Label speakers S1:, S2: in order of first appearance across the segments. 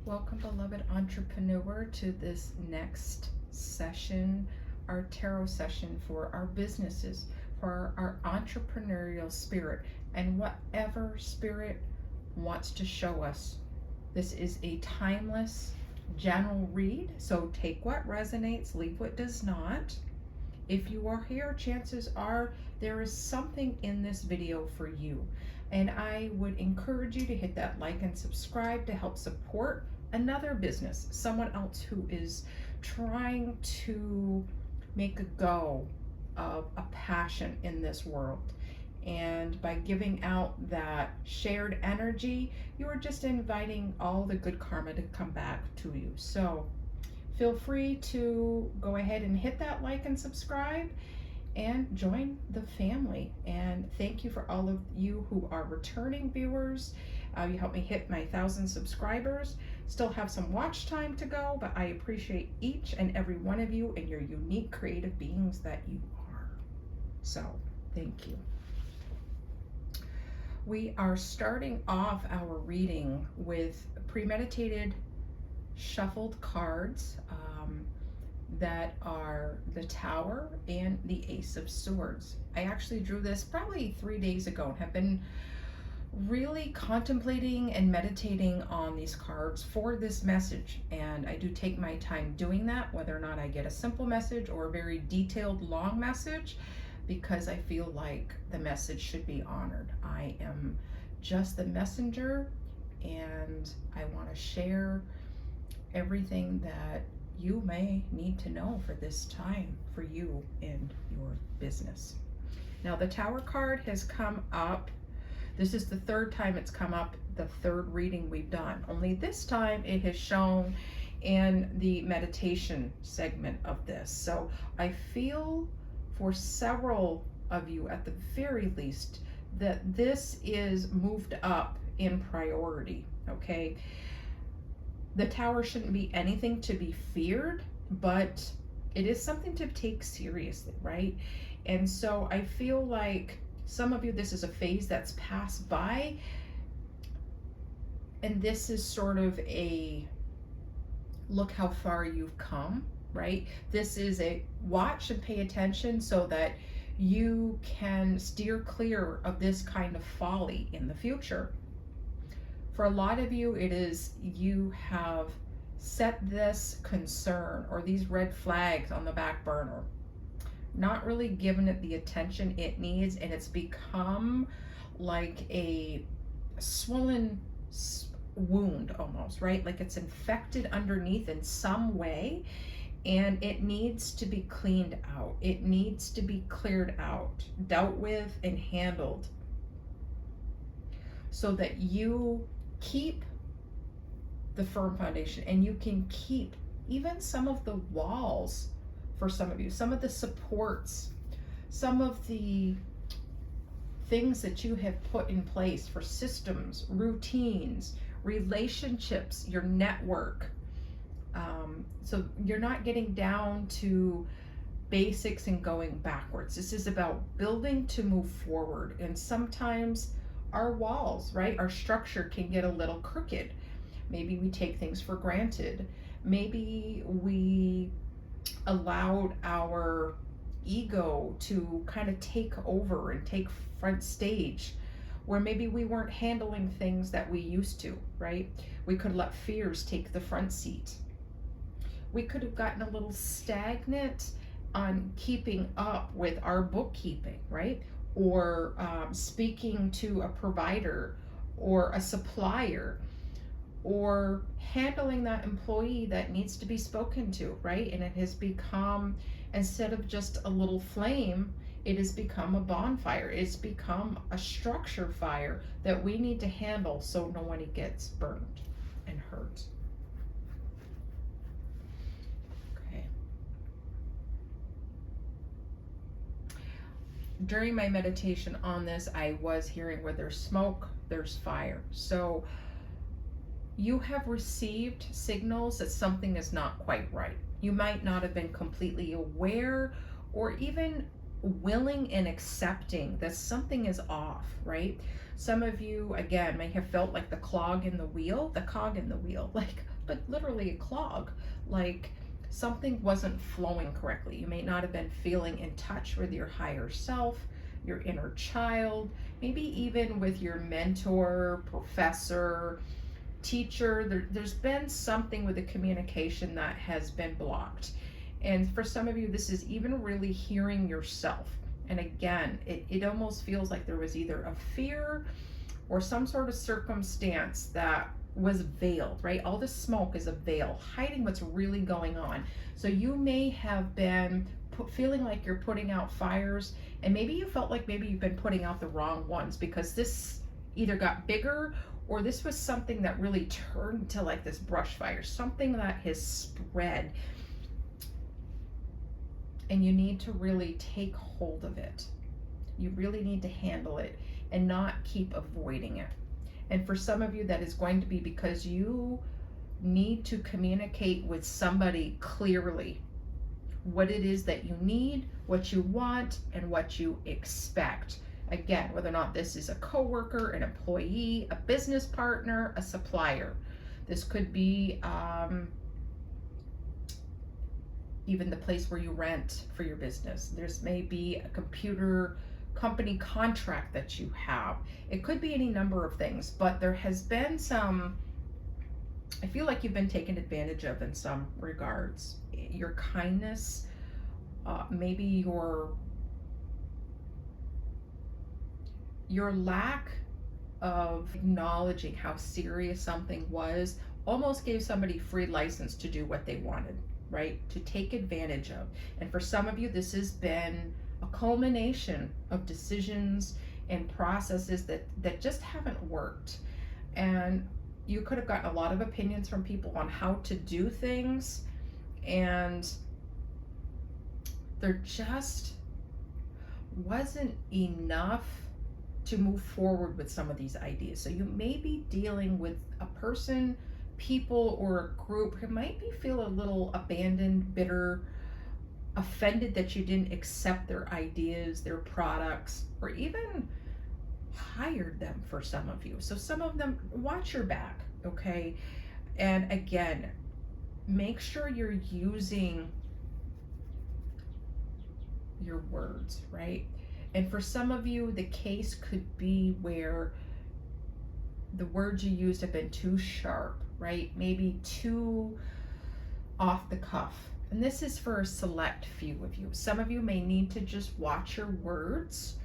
S1: Welcome, beloved entrepreneur, to this next session, our tarot session for our businesses, for our entrepreneurial spirit, and whatever spirit wants to show us. This is a timeless general read, so take what resonates, leave what does not. If you are here, chances are there is something in this video for you. And I would encourage you to hit that like and subscribe to help support another business, someone else who is trying to make a go of a passion in this world. And by giving out that shared energy, you are just inviting all the good karma to come back to you. So feel free to go ahead and hit that like and subscribe and join the family. And thank you for all of you who are returning viewers. You helped me hit my 1,000 subscribers. Still have some watch time to go, but I appreciate each and every one of you and your unique creative beings that you are. So thank you. We are starting off our reading with premeditated shuffled cards that are the Tower and the Ace of Swords. I actually drew this probably 3 days ago and have been really contemplating and meditating on these cards for this message. And I do take my time doing that, whether or not I get a simple message or a very detailed long message, because I feel like the message should be honored. I am just the messenger, and I want to share everything that you may need to know for this time for you and your business. Now, the Tower card has come up. This is the third time it's come up, the third reading we've done. Only this time it has shown in the meditation segment of this. So I feel for several of you at the very least that this is moved up in priority, okay? The Tower shouldn't be anything to be feared, but it is something to take seriously, right? And so I feel like some of you, this is a phase that's passed by, and this is sort of a look how far you've come, right? This is a watch and pay attention so that you can steer clear of this kind of folly in the future. For a lot of you, it is you have set this concern or these red flags on the back burner, not really given it the attention it needs, and it's become like a swollen wound almost, right? Like it's infected underneath in some way, and it needs to be cleaned out. It needs to be cleared out, dealt with, and handled so that you keep the firm foundation, and you can keep even some of the walls for some of you, some of the supports, some of the things that you have put in place for systems, routines, relationships, your network. So you're not getting down to basics and going backwards. This is about building to move forward. And sometimes our walls, right, our structure can get a little crooked. Maybe we take things for granted. Maybe we allowed our ego to kind of take over and take front stage, where maybe we weren't handling things that we used to, right? We could let fears take the front seat. We could have gotten a little stagnant on keeping up with our bookkeeping, right? Or speaking to a provider or a supplier, or handling that employee that needs to be spoken to, right? And it has become, instead of just a little flame, it has become a bonfire. It's become a structure fire that we need to handle so no one gets burned and hurt. Okay. During my meditation on this, I was hearing where there's smoke, there's fire. So you have received signals that something is not quite right. You might not have been completely aware or even willing and accepting that something is off, right? Some of you, again, may have felt like the cog in the wheel, like but literally a clog. Like something wasn't flowing correctly. You may not have been feeling in touch with your higher self, your inner child, maybe even with your mentor, professor, teacher. There's been something with the communication that has been blocked. And for some of you, this is even really hearing yourself. And again, it almost feels like there was either a fear or some sort of circumstance that was veiled, right? All this smoke is a veil hiding what's really going on. So you may have been feeling like you're putting out fires, and maybe you felt like maybe you've been putting out the wrong ones, because this either got bigger or this was something that really turned to like this brush fire, something that has spread. And you need to really take hold of it. You really need to handle it and not keep avoiding it. And for some of you, that is going to be because you need to communicate with somebody clearly what it is that you need, what you want, and what you expect. Again, whether or not this is a coworker, an employee, a business partner, a supplier. This could be even the place where you rent for your business. There's maybe a computer company contract that you have. It could be any number of things, but there has been some, I feel like you've been taken advantage of in some regards. Your kindness, maybe your lack of acknowledging how serious something was almost gave somebody free license to do what they wanted, right? To take advantage of. And for some of you, this has been a culmination of decisions and processes that just haven't worked. And you could have gotten a lot of opinions from people on how to do things, and there just wasn't enough to move forward with some of these ideas. So you may be dealing with a person, people, or a group who might be feel a little abandoned, bitter, offended that you didn't accept their ideas, their products, or even hired them for some of you. So some of them, watch your back, okay? And again, make sure you're using your words, right? And for some of you, the case could be where the words you used have been too sharp, right? Maybe too off the cuff. And this is for a select few of you. Some of you may need to just watch your words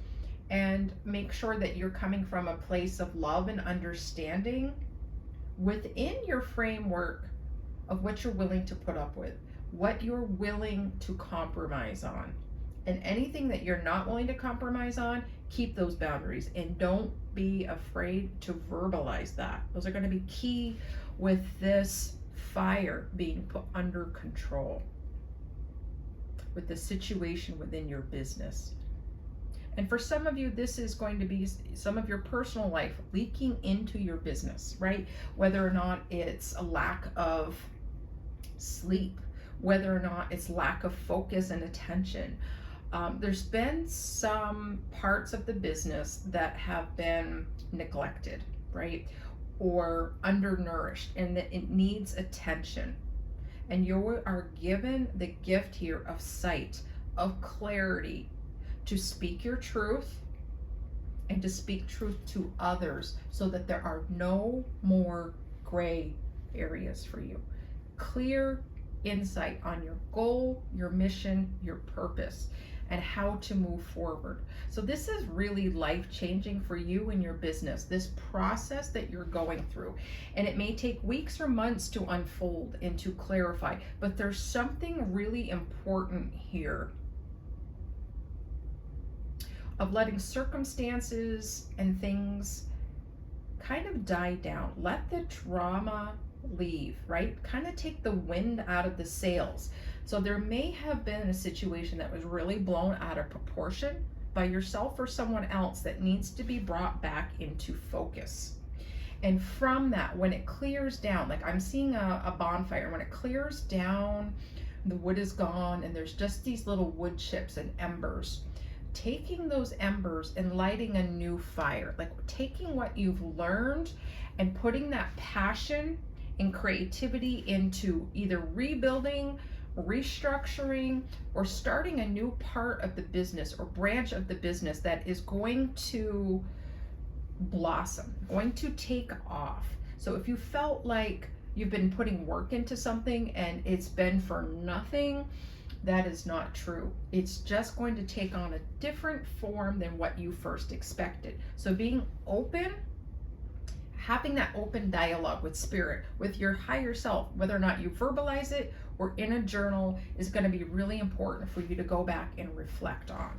S1: and make sure that you're coming from a place of love and understanding within your framework of what you're willing to put up with, what you're willing to compromise on. And anything that you're not willing to compromise on, keep those boundaries and don't be afraid to verbalize that. Those are going to be key with this fire being put under control with the situation within your business. And for some of you, this is going to be some of your personal life leaking into your business, right? Whether or not it's a lack of sleep, whether or not it's lack of focus and attention. There's been some parts of the business that have been neglected, right? Or undernourished, and that it needs attention. And you are given the gift here of sight, of clarity, to speak your truth and to speak truth to others so that there are no more gray areas for you. Clear insight on your goal, your mission, your purpose, and how to move forward. So this is really life-changing for you and your business, this process that you're going through. And it may take weeks or months to unfold and to clarify, but there's something really important here of letting circumstances and things kind of die down. Let the drama leave, right? Kind of take the wind out of the sails. So there may have been a situation that was really blown out of proportion by yourself or someone else that needs to be brought back into focus. And from that, when it clears down, like I'm seeing a bonfire, when it clears down, the wood is gone and there's just these little wood chips and embers. Taking those embers and lighting a new fire, like taking what you've learned and putting that passion and creativity into either rebuilding, restructuring, or starting a new part of the business or branch of the business that is going to blossom, going to take off. So if you felt like you've been putting work into something and it's been for nothing, that is not true. It's just going to take on a different form than what you first expected. So being open, having that open dialogue with spirit, with your higher self, whether or not you verbalize it or in a journal, is going to be really important for you to go back and reflect on.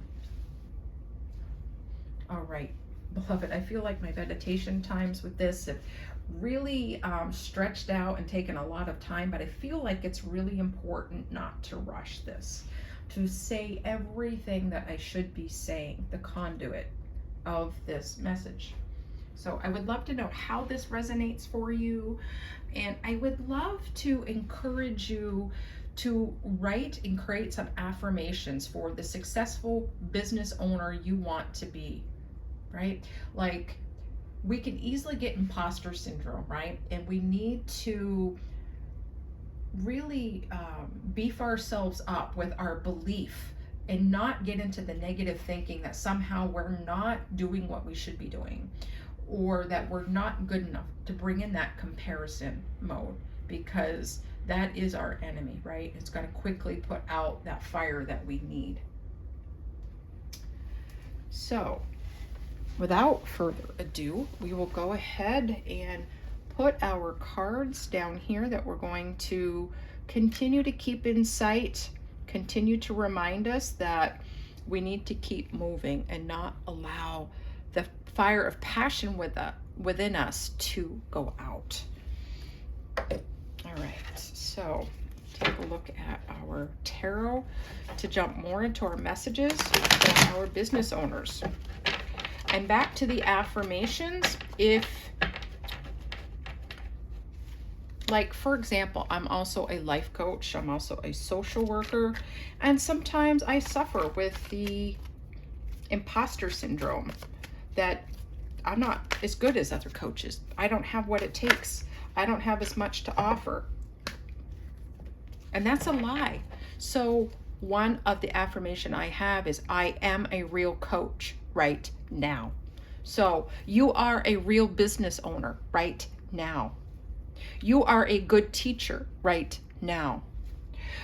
S1: All right, beloved, I feel like my meditation times with this have really stretched out and taken a lot of time, but I feel like it's really important not to rush this, to say everything that I should be saying, the conduit of this message. So I would love to know how this resonates for you, and I would love to encourage you to write and create some affirmations for the successful business owner you want to be, right? Like, we can easily get imposter syndrome, right? And we need to really beef ourselves up with our belief and not get into the negative thinking that somehow we're not doing what we should be doing, or that we're not good enough, to bring in that comparison mode, because that is our enemy, right? It's going to quickly put out that fire that we need. So without further ado, we will go ahead and put our cards down here that we're going to continue to keep in sight, continue to remind us that we need to keep moving and not allow the fire of passion within us to go out. All right, so take a look at our tarot to jump more into our messages for our business owners. And back to the affirmations, if, like, for example, I'm also a life coach, I'm also a social worker, and sometimes I suffer with the imposter syndrome that I'm not as good as other coaches. I don't have what it takes. I don't have as much to offer. And that's a lie. So one of the affirmation I have is, I am a real coach right now. So you are a real business owner right now. You are a good teacher right now.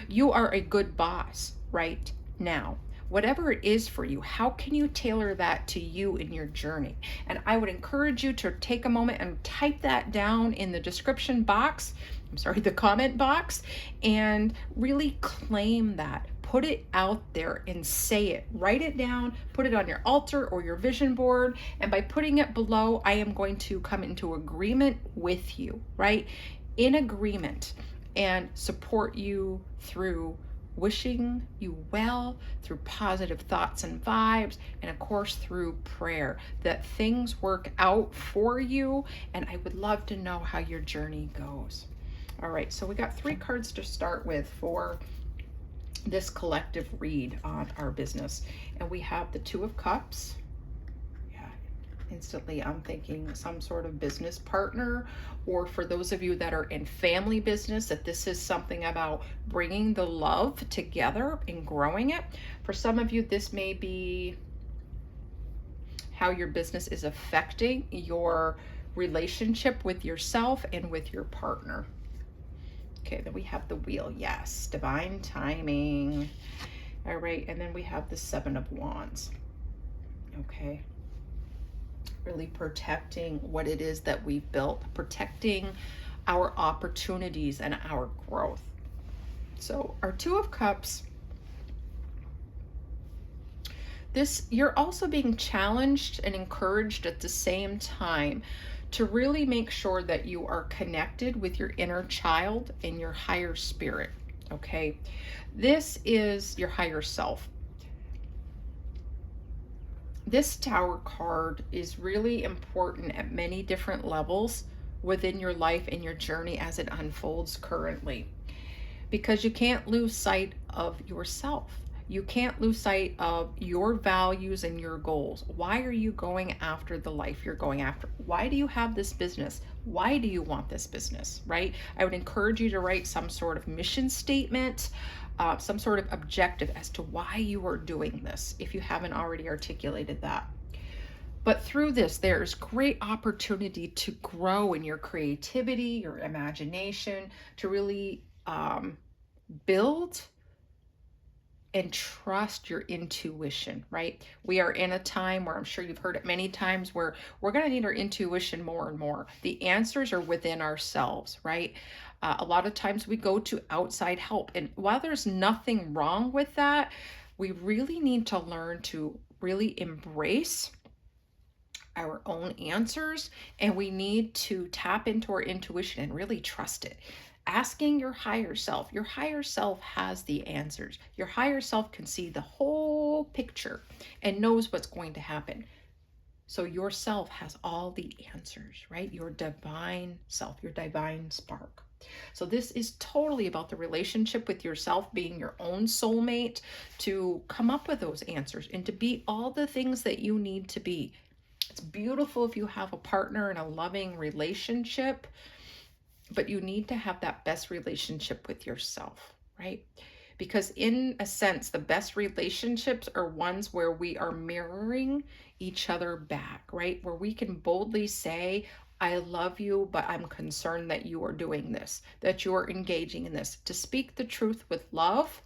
S1: You are a good boss right now. Whatever it is for you, how can you tailor that to you in your journey? And I would encourage you to take a moment and type that down in the description box, the comment box, and really claim that. Put it out there and say it. Write it down, put it on your altar or your vision board, and by putting it below, I am going to come into agreement with you, right? In agreement, and support you through wishing you well, through positive thoughts and vibes, and of course through prayer, that things work out for you. And I would love to know how your journey goes. All right, so we got 3 cards to start with for this collective read on our business. And we have the 2 of Cups. Yeah, instantly I'm thinking some sort of business partner, or for those of you that are in family business, that this is something about bringing the love together and growing it. For some of you, this may be how your business is affecting your relationship with yourself and with your partner. Okay, then we have the Wheel. Yes, divine timing. All right, and then we have the 7 of Wands. Okay, really protecting what it is that we've built, protecting our opportunities and our growth. So our 2 of Cups, this, you're also being challenged and encouraged at the same time to really make sure that you are connected with your inner child and your higher spirit, okay? This is your higher self. This Tower card is really important at many different levels within your life and your journey as it unfolds currently, because you can't lose sight of yourself. You can't lose sight of your values and your goals. Why are you going after the life you're going after? Why do you have this business? Why do you want this business, right? I would encourage you to write some sort of mission statement, some sort of objective as to why you are doing this, if you haven't already articulated that. But through this, there's great opportunity to grow in your creativity, your imagination, to really build and trust your intuition, right? We are in a time where, I'm sure you've heard it many times, where we're going to need our intuition more and more. The answers are within ourselves, right? A lot of times we go to outside help. And while there's nothing wrong with that, we really need to learn to really embrace our own answers, and we need to tap into our intuition and really trust it. Asking your higher self has the answers. Your higher self can see the whole picture and knows what's going to happen. So yourself has all the answers, right? Your divine self, your divine spark. So this is totally about the relationship with yourself, being your own soulmate, to come up with those answers and to be all the things that you need to be. It's beautiful if you have a partner in a loving relationship, but you need to have that best relationship with yourself, right? Because in a sense, the best relationships are ones where we are mirroring each other back, right? Where we can boldly say, I love you, but I'm concerned that you are doing this, that you are engaging in this. To speak the truth with love,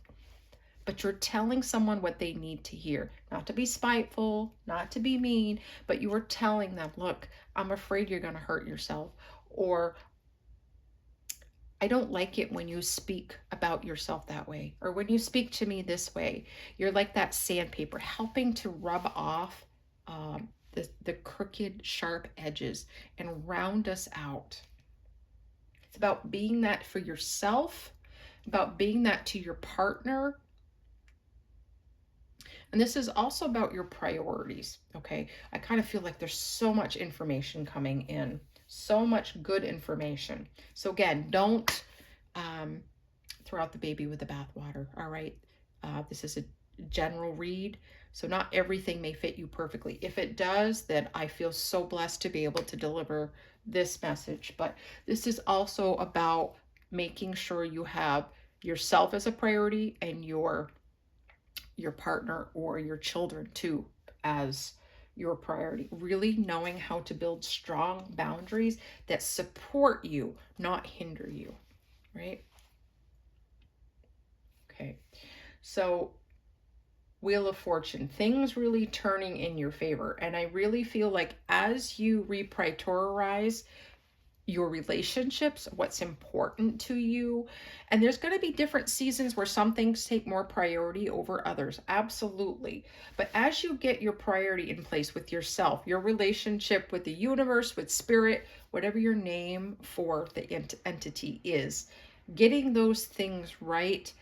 S1: but you're telling someone what they need to hear. Not to be spiteful, not to be mean, but you are telling them, look, I'm afraid you're going to hurt yourself. Or, I don't like it when you speak about yourself that way, or when you speak to me this way. You're like that sandpaper, helping to rub off the crooked, sharp edges and round us out. It's about being that for yourself, about being that to your partner. And this is also about your priorities, okay? I kind of feel like there's so much information coming in, so much good information. So again, don't throw out the baby with the bathwater, all right? This is a general read, so not everything may fit you perfectly. If it does, then I feel so blessed to be able to deliver this message. But this is also about making sure you have yourself as a priority and your partner or your children too as your priority. Really knowing how to build strong boundaries that support you, not hinder you, right? Okay, so Wheel of Fortune, things really turning in your favor. And I really feel like as you reprioritize your relationships, what's important to you. And there's going to be different seasons where some things take more priority over others. Absolutely. But as you get your priority in place with yourself, your relationship with the universe, with spirit, whatever your name for the entity is, getting those things right,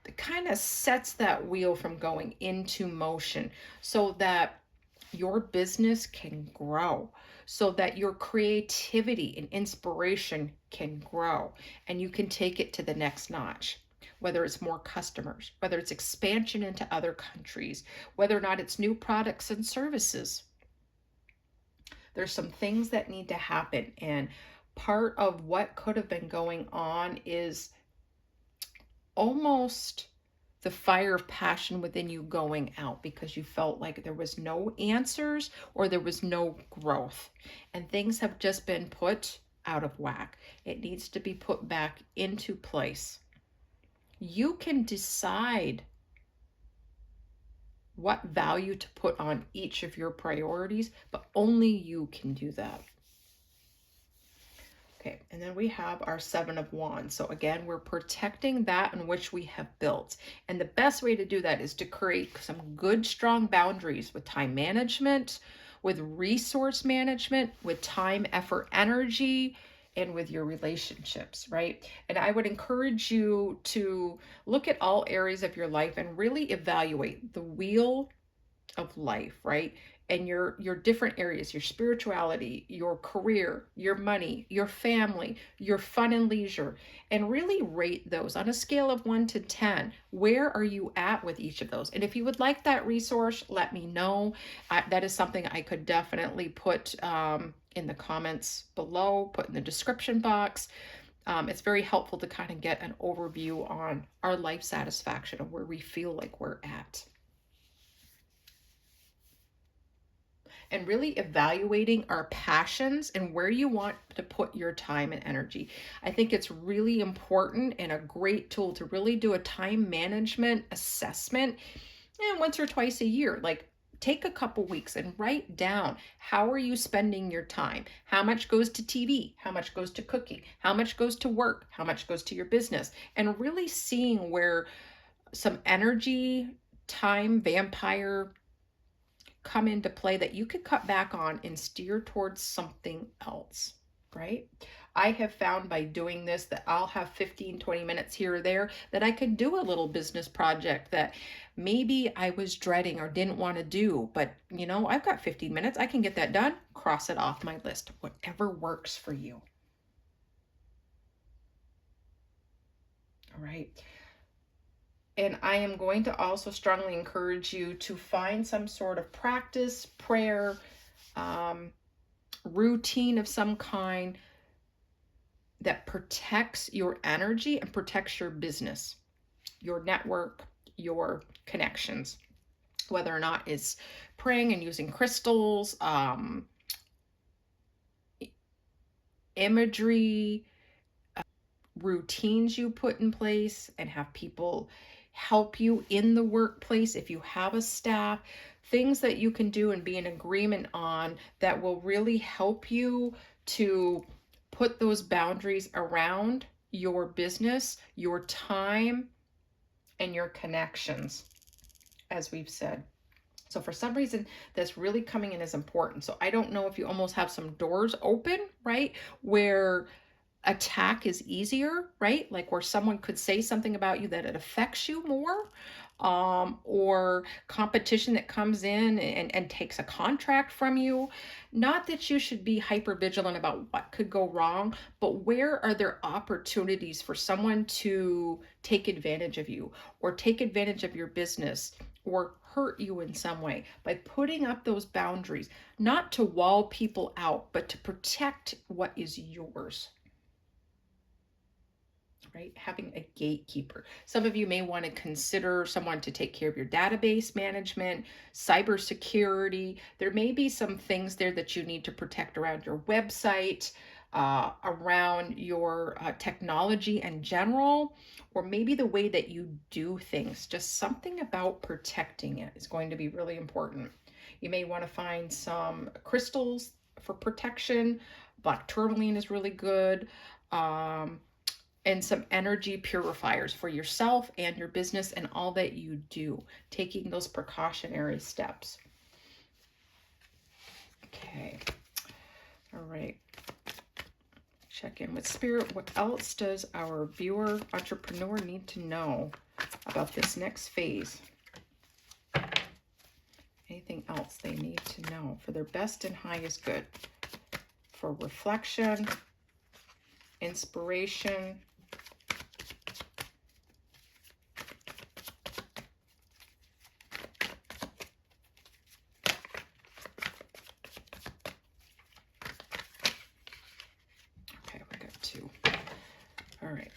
S1: it kind of sets that wheel from going into motion so that your business can grow, so that your creativity and inspiration can grow, and you can take it to the next notch. Whether it's more customers, whether it's expansion into other countries, whether or not it's new products and services. There's some things that need to happen, and part of what could have been going on is almost the fire of passion within you going out because you felt like there was no answers or there was no growth, and things have just been put out of whack. It needs to be put back into place. You can decide what value to put on each of your priorities, but only you can do that. Okay, and then we have our Seven of Wands. So again, we're protecting that in which we have built. And the best way to do that is to create some good, strong boundaries with time management, with resource management, with time, effort, energy, and with your relationships, right? And I would encourage you to look at all areas of your life and really evaluate the wheel of life, right? And your different areas, your spirituality, your career, your money, your family, your fun and leisure, and really rate those on a scale of 1 to 10. Where are you at with each of those? And if you would like that resource, let me know. That is something I could definitely put in the comments below, put in the description box. It's very helpful to kind of get an overview on our life satisfaction and where we feel like we're at. And really evaluating our passions and where you want to put your time and energy. I think it's really important and a great tool to really do a time management assessment, and once or twice a year. Like, take a couple weeks and write down, how are you spending your time? How much goes to TV? How much goes to cooking? How much goes to work? How much goes to your business? And really seeing where some energy, time, vampire come into play that you could cut back on and steer towards something else, right? I have found by doing this that I'll have 15, 20 minutes here or there that I could do a little business project that maybe I was dreading or didn't want to do, but you know, I've got 15 minutes. I can get that done, cross it off my list, whatever works for you. All right. And I am going to also strongly encourage you to find some sort of practice, prayer, routine of some kind that protects your energy and protects your business, your network, your connections, whether or not it's praying and using crystals, imagery, routines you put in place, and have people help you in the workplace if you have a staff, things that you can do and be in agreement on that will really help you to put those boundaries around your business, your time, and your connections, as we've said. So for some reason, that's really coming in as important. So I don't know if you almost have some doors open, right, where attack is easier, right? Like where someone could say something about you that it affects you more, or competition that comes in and takes a contract from you. Not that you should be hyper vigilant about what could go wrong, but where are there opportunities for someone to take advantage of you or take advantage of your business or hurt you in some way by putting up those boundaries, not to wall people out, but to protect what is yours. Right? Having a gatekeeper. Some of you may want to consider someone to take care of your database management, cybersecurity. There may be some things there that you need to protect around your website, around your technology in general, or maybe the way that you do things. Just something about protecting it is going to be really important. You may want to find some crystals for protection. Black tourmaline is really good. And some energy purifiers for yourself and your business and all that you do, taking those precautionary steps. Okay. All right. Check in with Spirit. What else does our viewer entrepreneur need to know about this next phase? Anything else they need to know for their best and highest good? For reflection, inspiration, all right.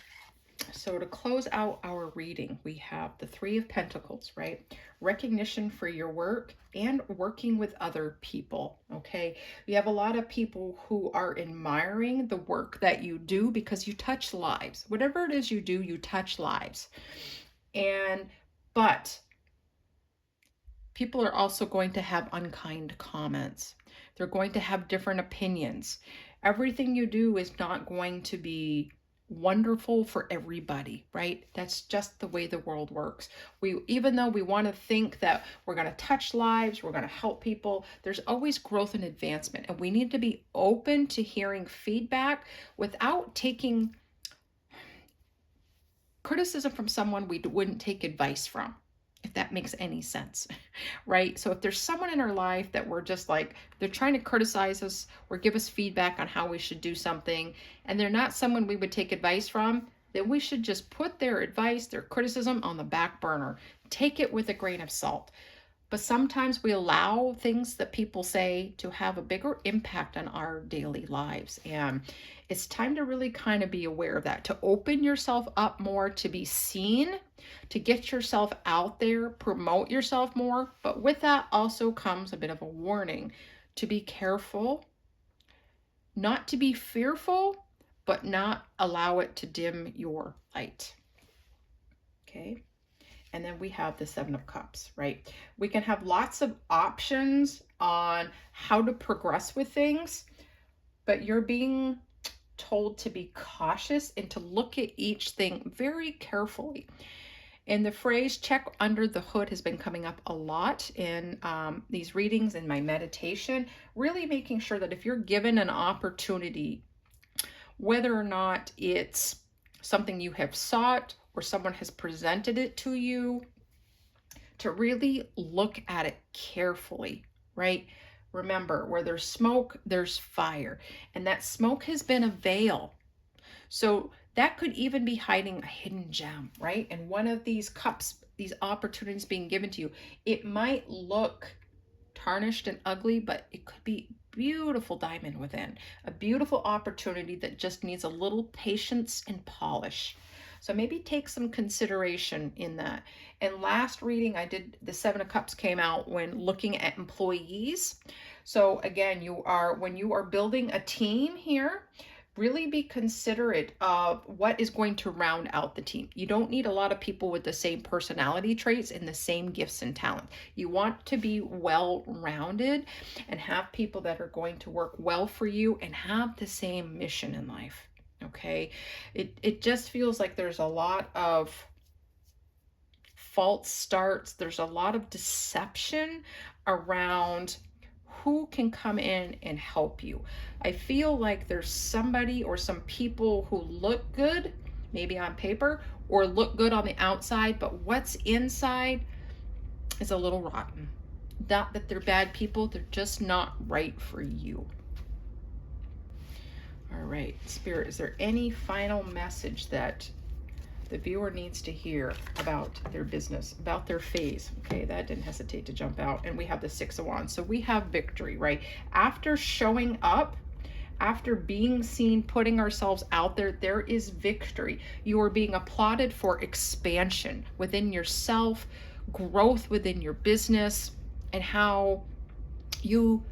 S1: So to close out our reading, we have the Three of Pentacles, right? Recognition for your work and working with other people, okay? We have a lot of people who are admiring the work that you do because you touch lives. Whatever it is you do, you touch lives. But people are also going to have unkind comments. They're going to have different opinions. Everything you do is not going to be wonderful for everybody, right? That's just the way the world works. Even though we want to think that we're going to touch lives, we're going to help people, there's always growth and advancement, and we need to be open to hearing feedback without taking criticism from someone we wouldn't take advice from, if that makes any sense, right? So if there's someone in our life that we're just like, they're trying to criticize us or give us feedback on how we should do something, and they're not someone we would take advice from, then we should just put their advice, their criticism on the back burner. Take it with a grain of salt. But sometimes we allow things that people say to have a bigger impact on our daily lives. And it's time to really kind of be aware of that, to open yourself up more, to be seen, to get yourself out there, promote yourself more. But with that also comes a bit of a warning to be careful, not to be fearful, but not allow it to dim your light. Okay. And then we have the Seven of Cups, right? We can have lots of options on how to progress with things, but you're being told to be cautious and to look at each thing very carefully. And the phrase check under the hood has been coming up a lot in these readings, in my meditation, really making sure that if you're given an opportunity, whether or not it's something you have sought or someone has presented it to you, to really look at it carefully, right? Remember, where there's smoke, there's fire. And that smoke has been a veil. So that could even be hiding a hidden gem, right? And one of these cups, these opportunities being given to you, it might look tarnished and ugly, but it could be beautiful diamond within, a beautiful opportunity that just needs a little patience and polish. So maybe take some consideration in that. And last reading I did, the Seven of Cups came out when looking at employees. So again, when you are building a team here, really be considerate of what is going to round out the team. You don't need a lot of people with the same personality traits and the same gifts and talent. You want to be well-rounded and have people that are going to work well for you and have the same mission in life. Okay, it just feels like there's a lot of false starts. There's a lot of deception around who can come in and help you. I feel like there's somebody or some people who look good, maybe on paper, or look good on the outside, but what's inside is a little rotten. Not that they're bad people, they're just not right for you. All right, Spirit, is there any final message that the viewer needs to hear about their business, about their phase? Okay, that didn't hesitate to jump out. And we have the Six of Wands. So we have victory, right? After showing up, after being seen, putting ourselves out there, there is victory. You are being applauded for expansion within yourself, growth within your business, and how you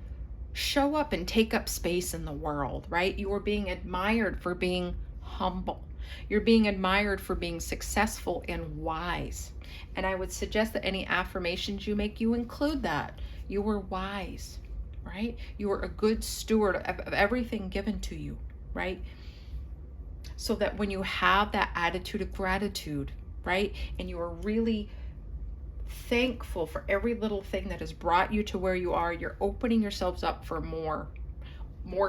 S1: show up and take up space in the world, right? You are being admired for being humble. You're being admired for being successful and wise. And I would suggest that any affirmations you make, you include that. You were wise, right? You are a good steward of everything given to you, right? So that when you have that attitude of gratitude, right? And you are really thankful for every little thing that has brought you to where you are, you're opening yourselves up for more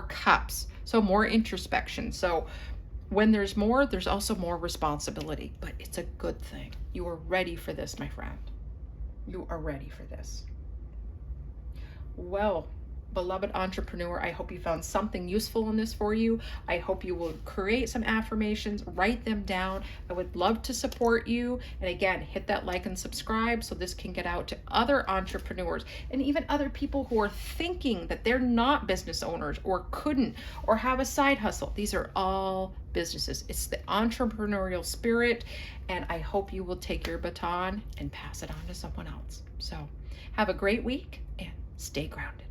S1: cups. So more introspection. So when there's more, there's also more responsibility, but it's a good thing. You are ready for this, my friend. You are ready for this. Well, beloved entrepreneur, I hope you found something useful in this for you. I hope you will create some affirmations, write them down. I would love to support you. And again, hit that like and subscribe so this can get out to other entrepreneurs and even other people who are thinking that they're not business owners or couldn't or have a side hustle. These are all businesses. It's the entrepreneurial spirit, and I hope you will take your baton and pass it on to someone else. So have a great week and stay grounded.